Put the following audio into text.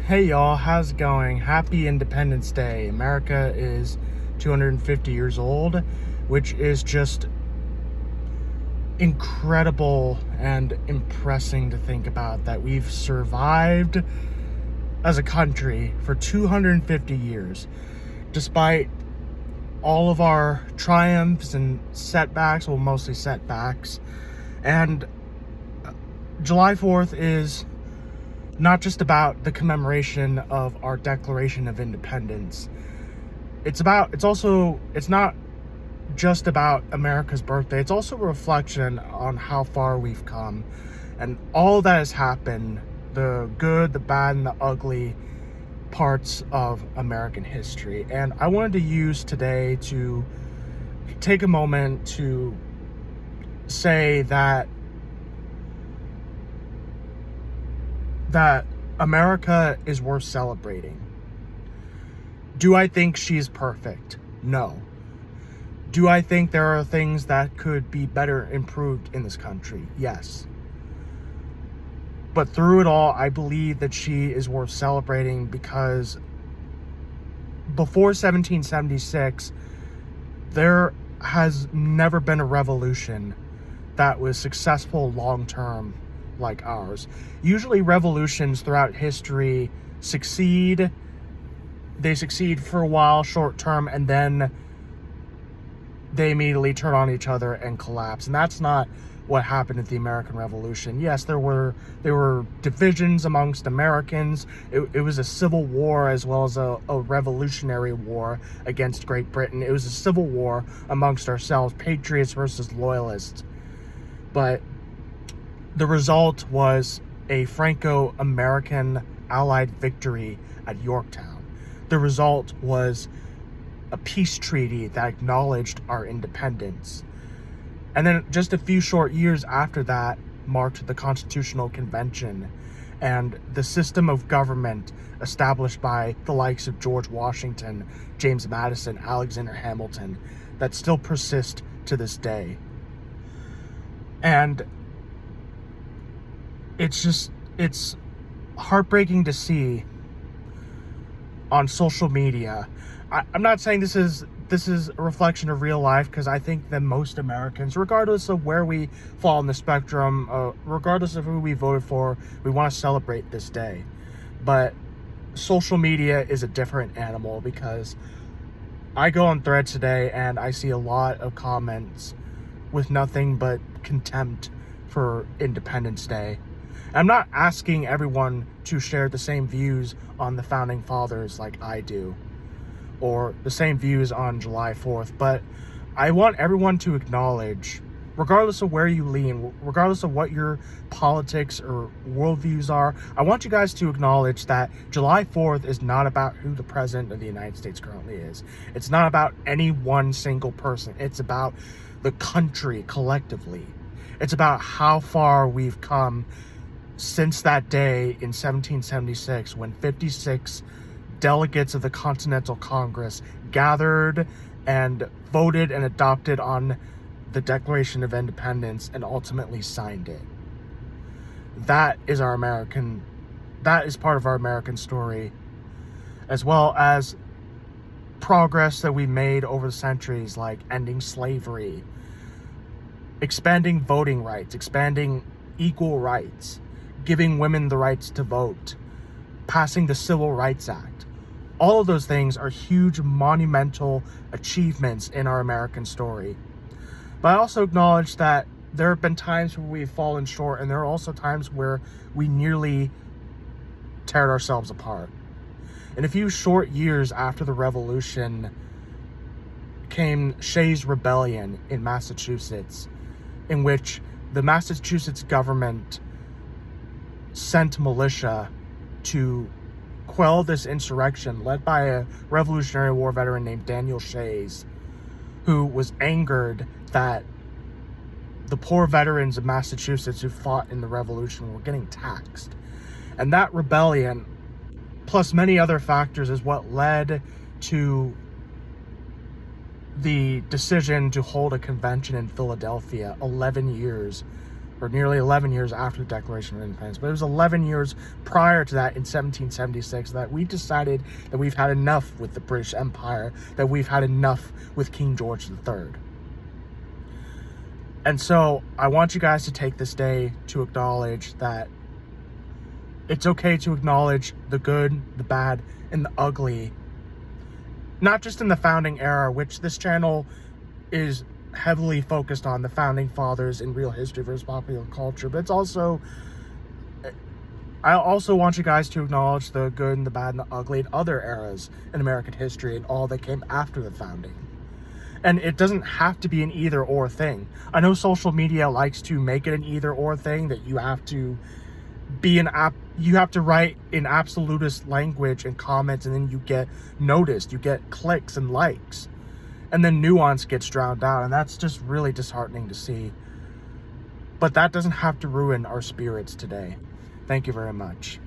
Hey y'all, how's it going? Happy Independence Day. America is 250 years old, which is just incredible and impressing to think about, that we've survived as a country for 250 years, despite all of our triumphs and setbacks, well, mostly setbacks. And July 4th is not just about the commemoration of our Declaration of Independence. It's not just about America's birthday. It's also a reflection on how far we've come and all that has happened, the good, the bad, and the ugly parts of American history. And I wanted to use today to take a moment to say that America is worth celebrating. Do I think she's perfect? No. Do I think there are things that could be better improved in this country? Yes. But through it all, I believe that she is worth celebrating because before 1776, there has never been a revolution that was successful long-term like ours. Usually revolutions throughout history succeed. They succeed for a while, short-term, and then they immediately turn on each other and collapse. And that's not what happened at the American Revolution. Yes, there were divisions amongst Americans. It was a civil war as well as a revolutionary war against Great Britain. It was a civil war amongst ourselves, patriots versus loyalists. But the result was a Franco-American Allied victory at Yorktown. The result was a peace treaty that acknowledged our independence. And then just a few short years after that marked the Constitutional Convention and the system of government established by the likes of George Washington, James Madison, Alexander Hamilton, that still persist to this day. And it's heartbreaking to see on social media. I'm not saying this is a reflection of real life, because I think that most Americans, regardless of where we fall on the spectrum, regardless of who we voted for, we want to celebrate this day. But social media is a different animal, because I go on Threads today and I see a lot of comments with nothing but contempt for Independence Day. I'm not asking everyone to share the same views on the Founding Fathers like I do, or the same views on July 4th, but I want everyone to acknowledge, regardless of where you lean, regardless of what your politics or worldviews are, I want you guys to acknowledge that July 4th is not about who the president of the United States currently is. It's not about any one single person. It's about the country collectively. It's about how far we've come since that day in 1776, when 56 delegates of the Continental Congress gathered and voted and adopted on the Declaration of Independence and ultimately signed it. That is part of our American story, as well as progress that we made over the centuries, like ending slavery, expanding voting rights, expanding equal rights, giving women the rights to vote, passing the Civil Rights Act. All of those things are huge, monumental achievements in our American story. But I also acknowledge that there have been times where we've fallen short, and there are also times where we nearly teared ourselves apart. In a few short years after the Revolution came Shays' Rebellion in Massachusetts, in which the Massachusetts government sent militia to quell this insurrection led by a Revolutionary War veteran named Daniel Shays, who was angered that the poor veterans of Massachusetts who fought in the Revolution were getting taxed. And that rebellion, plus many other factors, is what led to the decision to hold a convention in Philadelphia 11 years or nearly 11 years after the Declaration of Independence, but it was 11 years prior to that in 1776 that we decided that we've had enough with the British Empire, that we've had enough with King George III. And so I want you guys to take this day to acknowledge that it's okay to acknowledge the good, the bad, and the ugly, not just in the founding era, which this channel is heavily focused on, the founding fathers in real history versus popular culture, but it's also, I also want you guys to acknowledge the good and the bad and the ugly in other eras in American history and all that came after the founding. And it doesn't have to be an either or thing. I know social media likes to make it an either or thing, that you have to be you have to write in absolutist language and comments, and then you get noticed, you get clicks and likes, and then nuance gets drowned out, and that's just really disheartening to see. But that doesn't have to ruin our spirits today. Thank you very much.